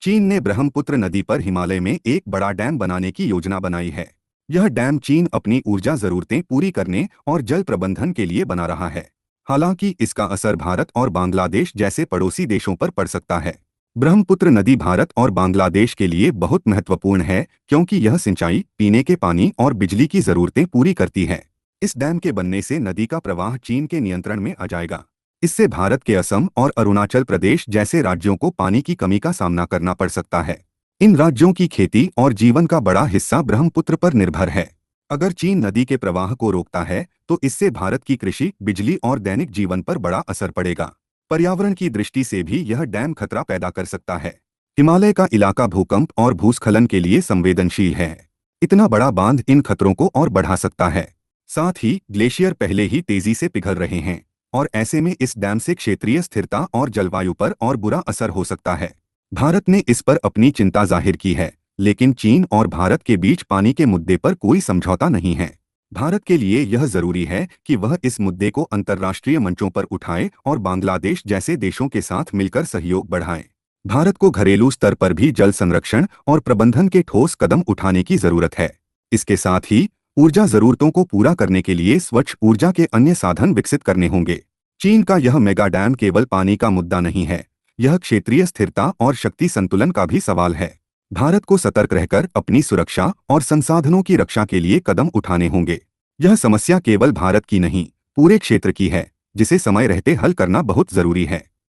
चीन ने ब्रह्मपुत्र नदी पर हिमालय में एक बड़ा डैम बनाने की योजना बनाई है। यह डैम चीन अपनी ऊर्जा जरूरतें पूरी करने और जल प्रबंधन के लिए बना रहा है। हालांकि इसका असर भारत और बांग्लादेश जैसे पड़ोसी देशों पर पड़ सकता है। ब्रह्मपुत्र नदी भारत और बांग्लादेश के लिए बहुत महत्वपूर्ण है, क्योंकि यह सिंचाई, पीने के पानी और बिजली की जरूरतें पूरी करती है। इस डैम के बनने से नदी का प्रवाह चीन के नियंत्रण में आ जाएगा। इससे भारत के असम और अरुणाचल प्रदेश जैसे राज्यों को पानी की कमी का सामना करना पड़ सकता है। इन राज्यों की खेती और जीवन का बड़ा हिस्सा ब्रह्मपुत्र पर निर्भर है। अगर चीन नदी के प्रवाह को रोकता है, तो इससे भारत की कृषि, बिजली और दैनिक जीवन पर बड़ा असर पड़ेगा। पर्यावरण की दृष्टि से भी यह डैम खतरा पैदा कर सकता है। हिमालय का इलाका भूकंप और भूस्खलन के लिए संवेदनशील है। इतना बड़ा बांध इन खतरों को और बढ़ा सकता है। साथ ही ग्लेशियर पहले ही तेजी से पिघल रहे हैं, और ऐसे में इस डैम से क्षेत्रीय स्थिरता और जलवायु पर और बुरा असर हो सकता है। भारत ने इस पर अपनी चिंता जाहिर की है, लेकिन चीन और भारत के बीच पानी के मुद्दे पर कोई समझौता नहीं है। भारत के लिए यह जरूरी है कि वह इस मुद्दे को अंतर्राष्ट्रीय मंचों पर उठाए और बांग्लादेश जैसे देशों के साथ मिलकर सहयोग बढ़ाए। भारत को घरेलू स्तर पर भी जल संरक्षण और प्रबंधन के ठोस कदम उठाने की जरूरत है। इसके साथ ही ऊर्जा जरूरतों को पूरा करने के लिए स्वच्छ ऊर्जा के अन्य साधन विकसित करने होंगे। चीन का यह मेगा डैम केवल पानी का मुद्दा नहीं है, यह क्षेत्रीय स्थिरता और शक्ति संतुलन का भी सवाल है। भारत को सतर्क रहकर अपनी सुरक्षा और संसाधनों की रक्षा के लिए कदम उठाने होंगे। यह समस्या केवल भारत की नहीं, पूरे क्षेत्र की है, जिसे समय रहते हल करना बहुत जरूरी है।